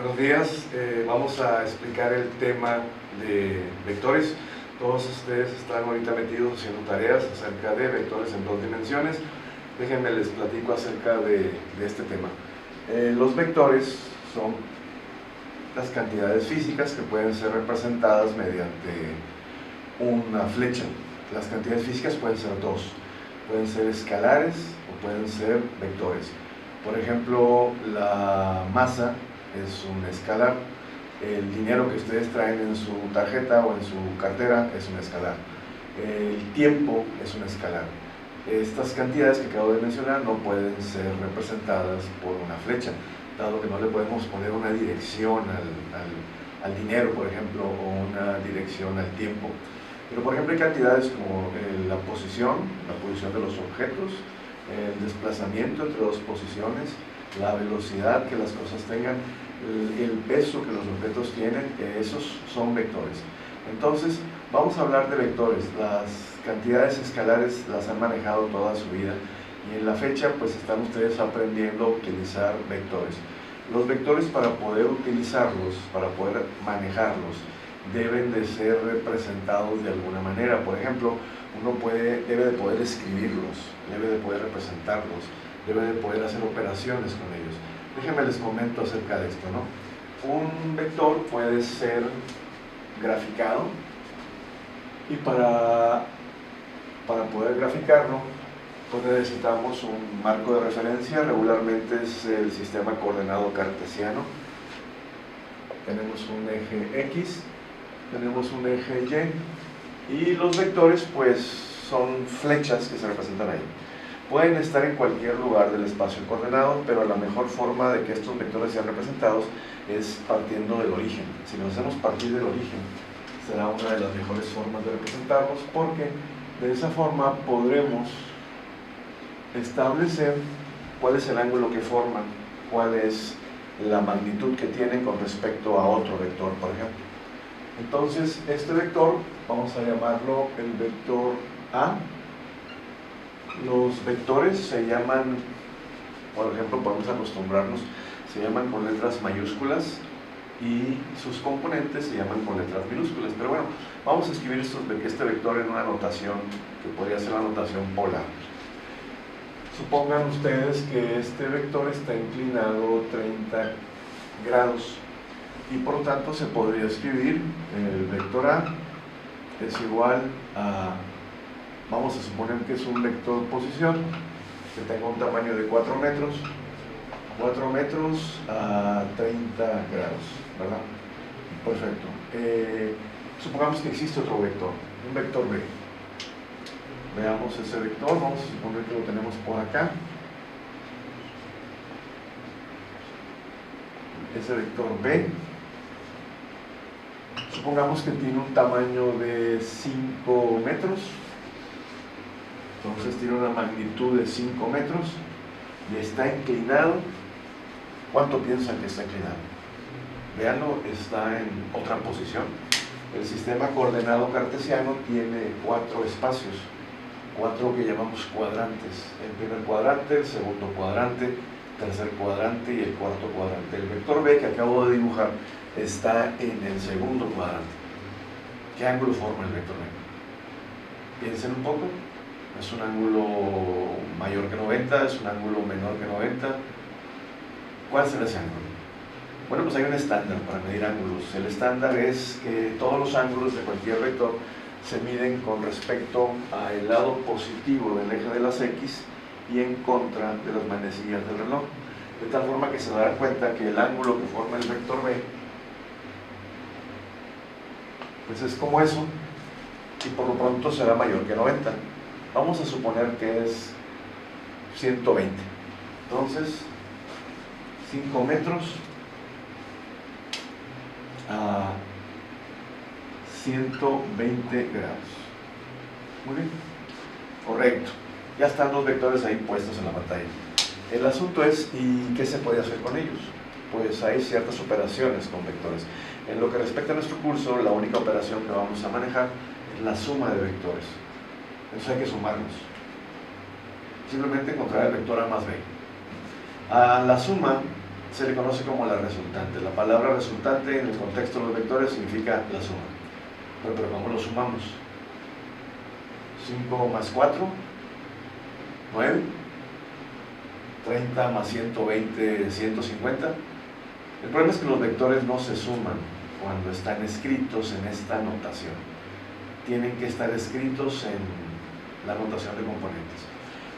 Buenos días, vamos a explicar el tema de vectores. Todos ustedes están ahorita metidos haciendo tareas acerca de vectores en dos dimensiones. Déjenme les platico acerca de este tema. Los vectores son las cantidades físicas que pueden ser representadas mediante una flecha. Las cantidades físicas pueden ser dos, pueden ser escalares o pueden ser vectores. Por ejemplo, la masa es un escalar, el dinero que ustedes traen en su tarjeta o en su cartera es un escalar, el tiempo es un escalar. Estas cantidades que acabo de mencionar no pueden ser representadas por una flecha, dado que no le podemos poner una dirección al dinero, por ejemplo, o una dirección al tiempo. Pero por ejemplo hay cantidades como la posición de los objetos, el desplazamiento entre dos posiciones, la velocidad que las cosas tengan, el peso que los objetos tienen, esos son vectores. Entonces vamos a hablar de vectores. Las cantidades escalares las han manejado toda su vida y en la fecha pues están ustedes aprendiendo a utilizar vectores. Los vectores, para poder utilizarlos, para poder manejarlos, deben de ser representados de alguna manera. Por ejemplo, uno debe de poder escribirlos, debe de poder representarlos, debe de poder hacer operaciones con ellos. Déjenme les comento acerca de esto, ¿no? Un vector puede ser graficado y para poder graficarlo pues necesitamos un marco de referencia. Regularmente es el sistema coordenado cartesiano. Tenemos un eje X, tenemos un eje Y y los vectores pues son flechas que se representan ahí. Pueden estar en cualquier lugar del espacio coordenado, pero la mejor forma de que estos vectores sean representados es partiendo del origen. Si nos hacemos partir del origen, será una de las mejores formas de representarlos, porque de esa forma podremos establecer cuál es el ángulo que forman, cuál es la magnitud que tienen con respecto a otro vector, por ejemplo. Entonces, este vector, vamos a llamarlo el vector A. Los vectores se llaman, por ejemplo, podemos acostumbrarnos, se llaman con letras mayúsculas y sus componentes se llaman con letras minúsculas. Pero bueno, vamos a escribir este vector en una notación que podría ser la notación polar. Supongan ustedes que este vector está inclinado 30 grados y por lo tanto se podría escribir el vector A es igual a, vamos a suponer que es un vector posición que tenga un tamaño de 4 metros a 30 grados, ¿verdad? Perfecto. Supongamos que existe otro vector, un vector B. Veamos ese vector, vamos a suponer que lo tenemos por acá. Ese vector B, supongamos que tiene un tamaño de 5 metros, entonces tiene una magnitud de 5 metros y está inclinado. ¿Cuánto piensan que está inclinado? Véanlo, está en otra posición. El sistema coordenado cartesiano tiene 4 espacios, 4 que llamamos cuadrantes. El primer cuadrante, el segundo cuadrante, tercer cuadrante y el cuarto cuadrante. El vector B que acabo de dibujar está en el segundo cuadrante. ¿Qué ángulo forma el vector B? Piensen un poco. ¿Es un ángulo mayor que 90? ¿Es un ángulo menor que 90? ¿Cuál será ese ángulo? Bueno, pues hay un estándar para medir ángulos. El estándar es que todos los ángulos de cualquier vector se miden con respecto al lado positivo del eje de las X y en contra de las manecillas del reloj, de tal forma que se dará cuenta que el ángulo que forma el vector B pues es como eso, y por lo pronto será mayor que 90. Vamos a suponer que es 120. Entonces 5 metros a 120 grados. Muy bien, correcto. Ya están los vectores ahí puestos en la pantalla. El asunto es, ¿y qué se puede hacer con ellos? Pues hay ciertas operaciones con vectores. En lo que respecta a nuestro curso, la única operación que vamos a manejar es la suma de vectores. Entonces hay que sumarlos. Simplemente encontrar el vector A más B. A la suma se le conoce como la resultante. La palabra resultante en el contexto de los vectores significa la suma. Pero ¿cómo lo sumamos? 5 más 4, 9. 30 más 120, 150. El problema es que los vectores no se suman cuando están escritos en esta notación. Tienen que estar escritos en la notación de componentes.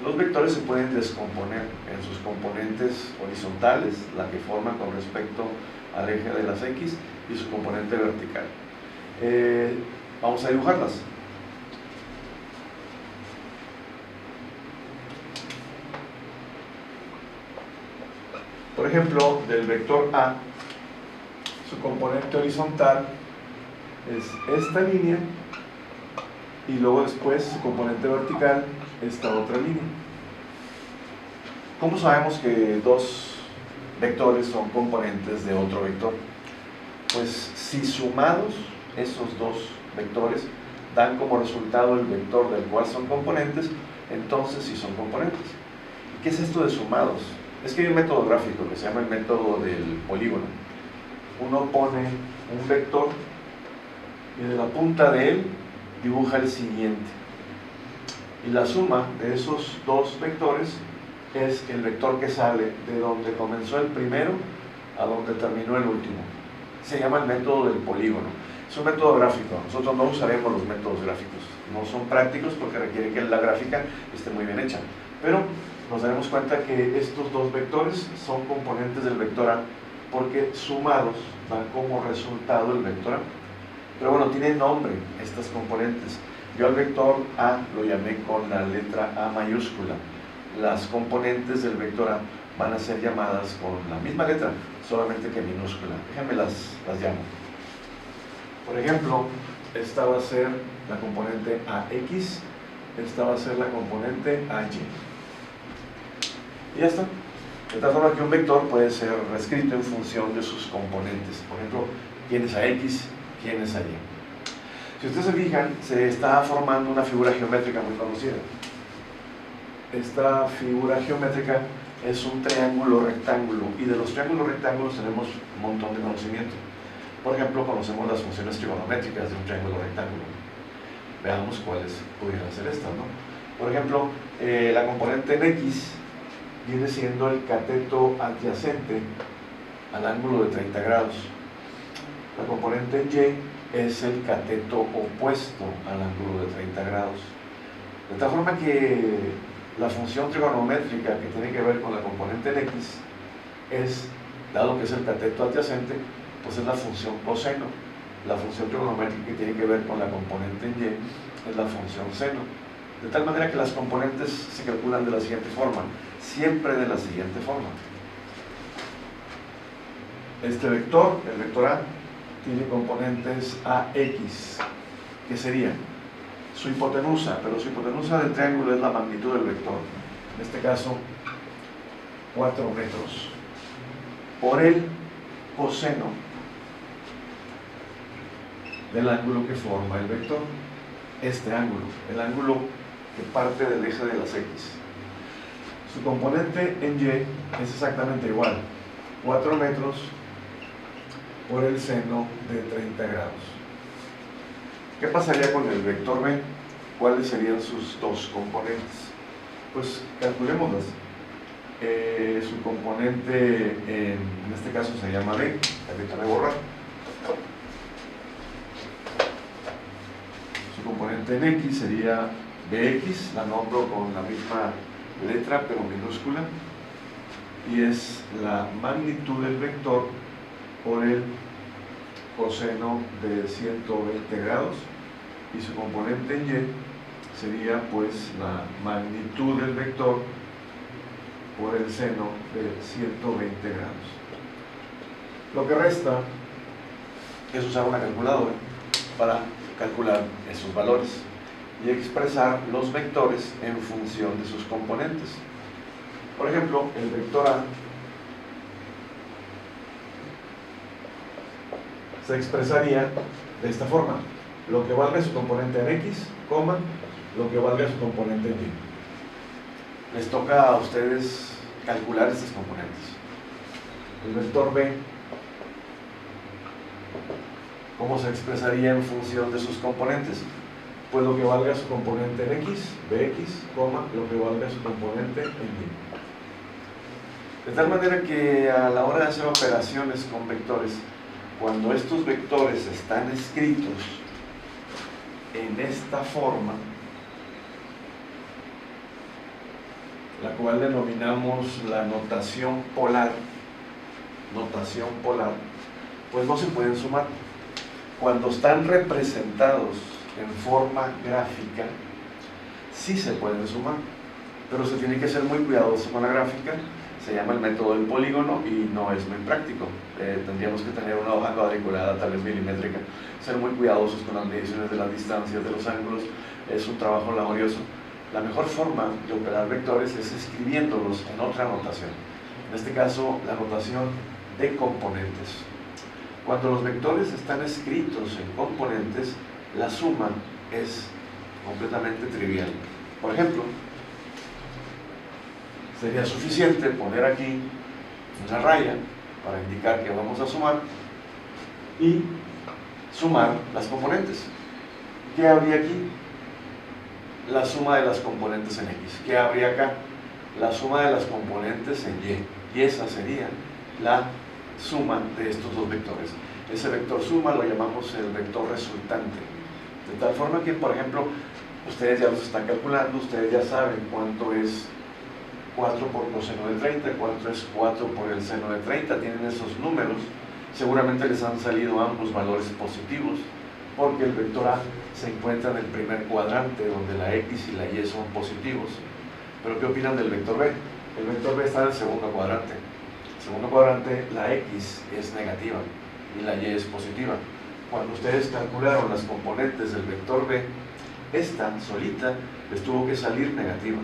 Los vectores se pueden descomponer en sus componentes horizontales, la que forman con respecto al eje de las X, y su componente vertical. Vamos a dibujarlas. Por ejemplo, del vector A, su componente horizontal es esta línea, y luego después su componente vertical, esta otra línea. ¿Cómo sabemos que dos vectores son componentes de otro vector? Pues si sumados esos dos vectores dan como resultado el vector del cual son componentes, entonces sí son componentes. ¿Y qué es esto de sumados? Es que hay un método gráfico que se llama el método del polígono. Uno pone un vector y de la punta de él dibuja el siguiente. Y la suma de esos dos vectores es el vector que sale de donde comenzó el primero a donde terminó el último. Se llama el método del polígono. Es un método gráfico. Nosotros no usaremos los métodos gráficos. No son prácticos porque requieren que la gráfica esté muy bien hecha. Pero nos daremos cuenta que estos dos vectores son componentes del vector A porque sumados dan como resultado el vector A. Pero bueno, tienen nombre estas componentes. Yo al vector A lo llamé con la letra A mayúscula. Las componentes del vector A van a ser llamadas con la misma letra, solamente que minúscula. Déjenme las llamo. Por ejemplo, esta va a ser la componente AX, esta va a ser la componente AY. Y ya está. De tal forma que un vector puede ser reescrito en función de sus componentes. Por ejemplo, quién es AX, quién es AY. Si ustedes se fijan, se está formando una figura geométrica muy conocida. Esta figura geométrica es un triángulo rectángulo, y de los triángulos rectángulos tenemos un montón de conocimiento. Por ejemplo, conocemos las funciones trigonométricas de un triángulo rectángulo. Veamos cuáles pudieran ser estas, ¿no? Por ejemplo, la componente en X viene siendo el cateto adyacente al ángulo de 30 grados. La componente en Y es el cateto opuesto al ángulo de 30 grados. De tal forma que la función trigonométrica que tiene que ver con la componente en X es, dado que es el cateto adyacente, pues es la función coseno. La función trigonométrica que tiene que ver con la componente en Y es la función seno. De tal manera que las componentes se calculan de la siguiente forma, siempre de la siguiente forma. Este vector, el vector A, tiene componentes AX, que sería su hipotenusa, pero su hipotenusa del triángulo es la magnitud del vector, en este caso 4 metros, por el coseno del ángulo que forma el vector, este ángulo, el ángulo que parte del eje de las X. Su componente en Y es exactamente igual, 4 metros por el seno de 30 grados. ¿Qué pasaría con el vector B? ¿Cuáles serían sus dos componentes? Pues calculémoslas. Su componente en este caso se llama B, permítame borrar. Su componente en X sería BX, la nombro con la misma letra pero minúscula, y es la magnitud del vector por el coseno de 120 grados, y su componente en Y sería pues la magnitud del vector por el seno de 120 grados. Lo que resta es usar una calculadora para calcular esos valores y expresar los vectores en función de sus componentes. Por ejemplo, el vector A se expresaría de esta forma: lo que valga su componente en X, coma, lo que valga su componente en Y. Les toca a ustedes calcular estas componentes. El vector B, ¿cómo se expresaría en función de sus componentes? Pues lo que valga su componente en X, Bx, lo que valga su componente en Y. De tal manera que a la hora de hacer operaciones con vectores, cuando estos vectores están escritos en esta forma, la cual denominamos la notación polar, pues no se pueden sumar. Cuando están representados en forma gráfica, sí se pueden sumar, pero se tiene que ser muy cuidadoso con la gráfica. Se llama el método del polígono y no es muy práctico. Tendríamos que tener una hoja cuadriculada, tal vez milimétrica, ser muy cuidadosos con las mediciones de las distancias, de los ángulos. Es un trabajo laborioso. La mejor forma de operar vectores es escribiéndolos en otra notación. En este caso, la notación de componentes. Cuando los vectores están escritos en componentes, la suma es completamente trivial. Por ejemplo, sería suficiente poner aquí una raya para indicar que vamos a sumar y sumar las componentes. ¿Qué habría aquí? La suma de las componentes en X. ¿Qué habría acá? La suma de las componentes en Y. Y esa sería la suma de estos dos vectores. Ese vector suma lo llamamos el vector resultante. De tal forma que, por ejemplo, ustedes ya los están calculando, ustedes ya saben cuánto es 4 por coseno de 30, cuánto es 4 por el seno de 30, tienen esos números. Seguramente les han salido ambos valores positivos, porque el vector A se encuentra en el primer cuadrante, donde la X y la Y son positivos. Pero ¿qué opinan del vector B? El vector B está en el segundo cuadrante. En el segundo cuadrante la X es negativa y la Y es positiva. Cuando ustedes calcularon las componentes del vector B, esta solita les tuvo que salir negativa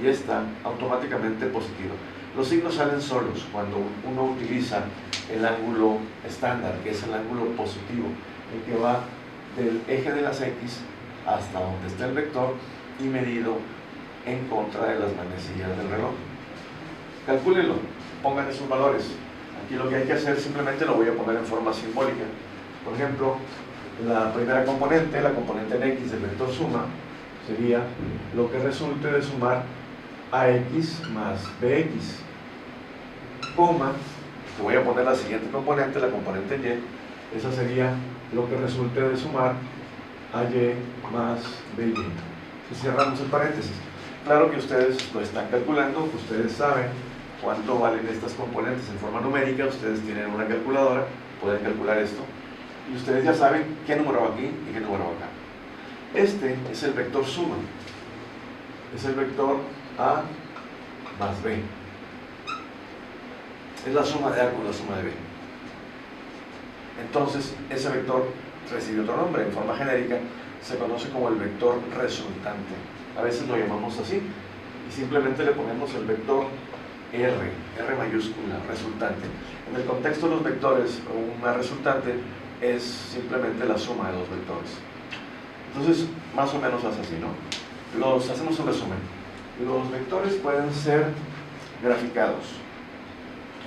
y esta automáticamente positiva. Los signos salen solos cuando uno utiliza el ángulo estándar, que es el ángulo positivo, el que va del eje de las X hasta donde está el vector y medido en contra de las manecillas del reloj. Calcúlenlo, pongan esos valores. Aquí lo que hay que hacer, simplemente lo voy a poner en forma simbólica. Por ejemplo, la primera componente, la componente en X del vector suma, sería lo que resulte de sumar AX más BX, coma, que voy a poner la siguiente componente, la componente Y, esa sería lo que resulte de sumar AY más BY. Si cerramos el paréntesis, claro que ustedes lo están calculando, ustedes saben cuánto valen estas componentes en forma numérica, ustedes tienen una calculadora, pueden calcular esto, y ustedes ya saben qué número va aquí y qué número va acá. Este es el vector suma, es el vector A más B, es la suma de A con la suma de B. Entonces ese vector recibe otro nombre, en forma genérica se conoce como el vector resultante. A veces lo llamamos así y simplemente le ponemos el vector R mayúscula, resultante. En el contexto de los vectores, una resultante es simplemente la suma de dos vectores. Entonces, más o menos hace así, ¿no? Hacemos un resumen. Los vectores pueden ser graficados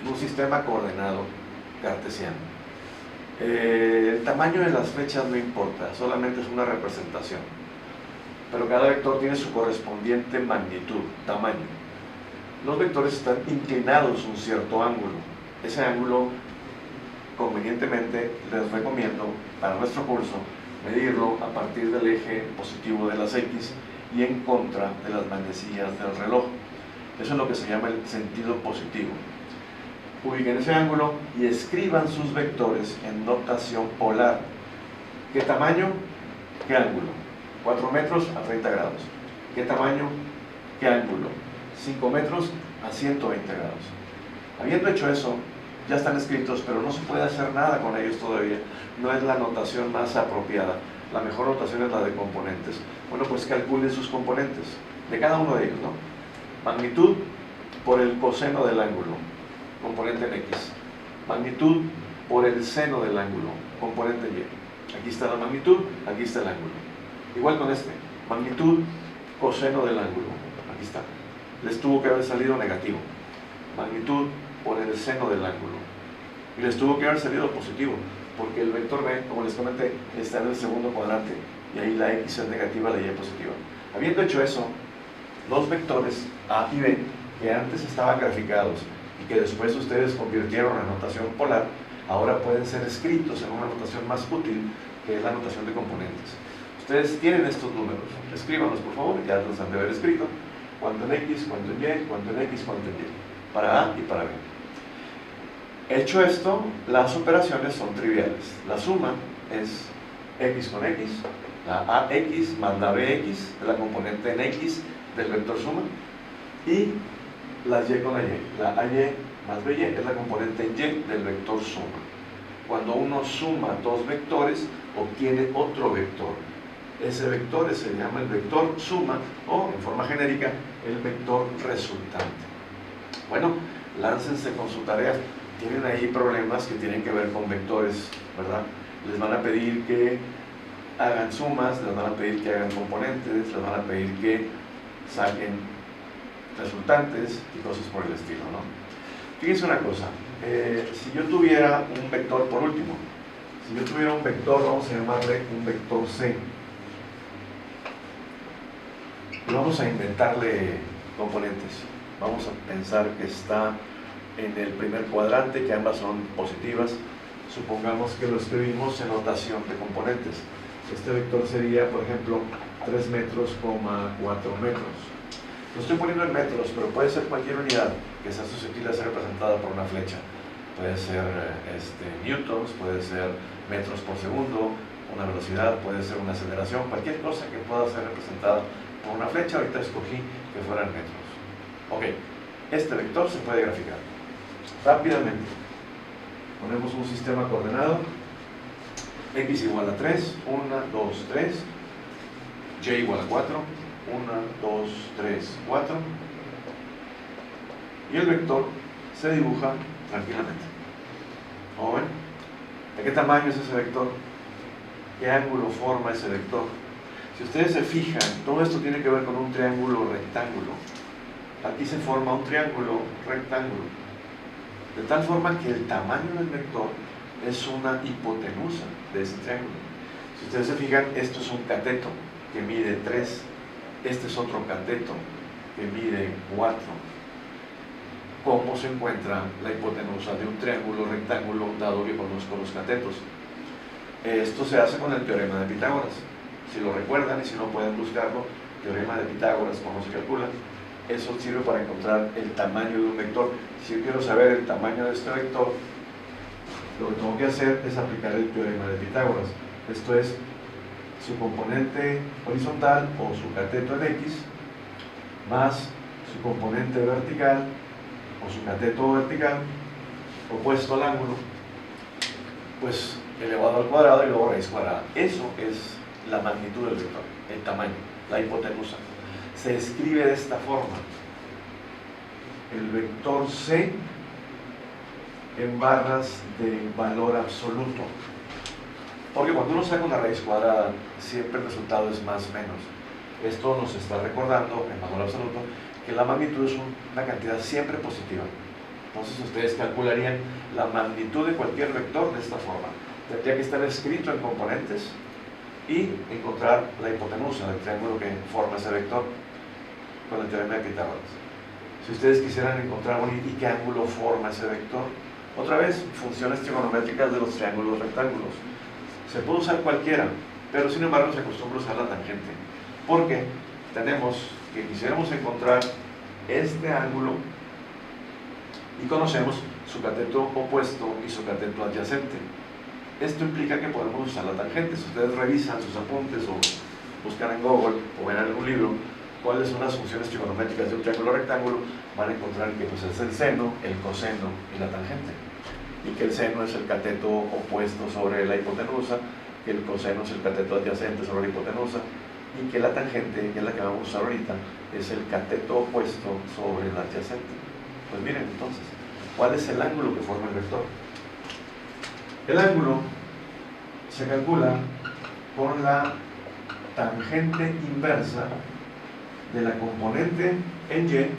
en un sistema coordenado cartesiano. El tamaño de las flechas no importa, solamente es una representación. Pero cada vector tiene su correspondiente magnitud, tamaño. Los vectores están inclinados a un cierto ángulo. Ese ángulo, convenientemente, les recomiendo para nuestro curso medirlo a partir del eje positivo de las X y en contra de las manecillas del reloj. Eso es lo que se llama el sentido positivo. Ubiquen ese ángulo y escriban sus vectores en notación polar. ¿Qué tamaño? ¿Qué ángulo? 4 metros a 30 grados. ¿Qué tamaño? ¿Qué ángulo? 5 metros a 120 grados. Habiendo hecho eso, ya están escritos, pero no se puede hacer nada con ellos todavía. No es la notación más apropiada. La mejor notación es la de componentes. Bueno, pues calculen sus componentes, de cada uno de ellos, ¿no? Magnitud por el coseno del ángulo, componente en X. Magnitud por el seno del ángulo, componente Y. Aquí está la magnitud, aquí está el ángulo. Igual con este, magnitud coseno del ángulo, aquí está. Les tuvo que haber salido negativo. Magnitud por el seno del ángulo. Y les tuvo que haber salido positivo, porque el vector B, como les comenté, está en el segundo cuadrante, y ahí la X es negativa, la Y es positiva. Habiendo hecho eso, los vectores A y B, que antes estaban graficados y que después ustedes convirtieron en notación polar, ahora pueden ser escritos en una notación más útil, que es la notación de componentes. Ustedes tienen estos números, escríbanlos por favor, ya los han de haber escrito, cuánto en X, cuánto en Y, cuánto en X, cuánto en Y, para A y para B. Hecho esto, las operaciones son triviales. La suma es X con X, la AX más la BX, de la componente en X del vector suma, y las Y con la Y. La AY más BY es la componente en Y del vector suma. Cuando uno suma dos vectores, obtiene otro vector. Ese vector se llama el vector suma, o en forma genérica, el vector resultante. Bueno, láncense con su tarea. Tienen ahí problemas que tienen que ver con vectores, ¿verdad? Les van a pedir que hagan sumas, les van a pedir que hagan componentes, les van a pedir que saquen resultantes y cosas por el estilo, ¿no? Fíjense una cosa, si yo tuviera un vector, por último, si yo tuviera un vector, vamos a llamarle un vector C, y vamos a inventarle componentes. Vamos a pensar que está en el primer cuadrante, que ambas son positivas. Supongamos que lo escribimos en notación de componentes. Este vector sería, por ejemplo, 3 metros, 4 metros. Lo estoy poniendo en metros, pero puede ser cualquier unidad que sea susceptible de ser representada por una flecha. Puede ser newtons, puede ser metros por segundo, una velocidad, puede ser una aceleración, cualquier cosa que pueda ser representada por una flecha. Ahorita escogí que fueran metros. Ok, este vector se puede graficar. Rápidamente, ponemos un sistema coordenado, X igual a 3, 1, 2, 3, Y igual a 4, 1, 2, 3, 4, y el vector se dibuja tranquilamente. ¿Cómo ven? ¿De qué tamaño es ese vector? ¿Qué ángulo forma ese vector? Si ustedes se fijan, todo esto tiene que ver con un triángulo rectángulo. Aquí se forma un triángulo rectángulo, de tal forma que el tamaño del vector es una hipotenusa de ese triángulo. Si ustedes se fijan, esto es un cateto que mide 3, este es otro cateto que mide 4. ¿Cómo se encuentra la hipotenusa de un triángulo rectángulo dado que conozco los catetos? Esto se hace con el teorema de Pitágoras. Si lo recuerdan, y si no pueden buscarlo, teorema de Pitágoras, cómo se calcula. Eso sirve para encontrar el tamaño de un vector. Si yo quiero saber el tamaño de este vector, lo que tengo que hacer es aplicar el teorema de Pitágoras. Esto es su componente horizontal o su cateto en X más su componente vertical o su cateto vertical opuesto al ángulo, pues elevado al cuadrado y luego raíz cuadrada. Eso es la magnitud del vector, el tamaño, la hipotenusa. Se escribe de esta forma: el vector C en barras de valor absoluto, porque cuando uno saca una raíz cuadrada siempre el resultado es más menos. Esto nos está recordando en valor absoluto que la magnitud es una cantidad siempre positiva. Entonces ustedes calcularían la magnitud de cualquier vector de esta forma. Tendría que estar escrito en componentes y encontrar la hipotenusa del triángulo que forma ese vector con el teorema de Pitágoras. Si ustedes quisieran encontrar y qué ángulo forma ese vector, otra vez, funciones trigonométricas de los triángulos rectángulos. Se puede usar cualquiera, pero sin embargo se acostumbra a usar la tangente, porque tenemos que quisiéramos encontrar este ángulo y conocemos su cateto opuesto y su cateto adyacente. Esto implica que podemos usar la tangente. Si ustedes revisan sus apuntes o buscan en Google o ven en algún libro cuáles son las funciones trigonométricas de un triángulo rectángulo, van a encontrar que pues, es el seno, el coseno y la tangente, y que el seno es el cateto opuesto sobre la hipotenusa, que el coseno es el cateto adyacente sobre la hipotenusa, y que la tangente, que es la que vamos a usar ahorita, es el cateto opuesto sobre la adyacente. Pues miren entonces, ¿cuál es el ángulo que forma el vector? El ángulo se calcula con la tangente inversa de la componente en Y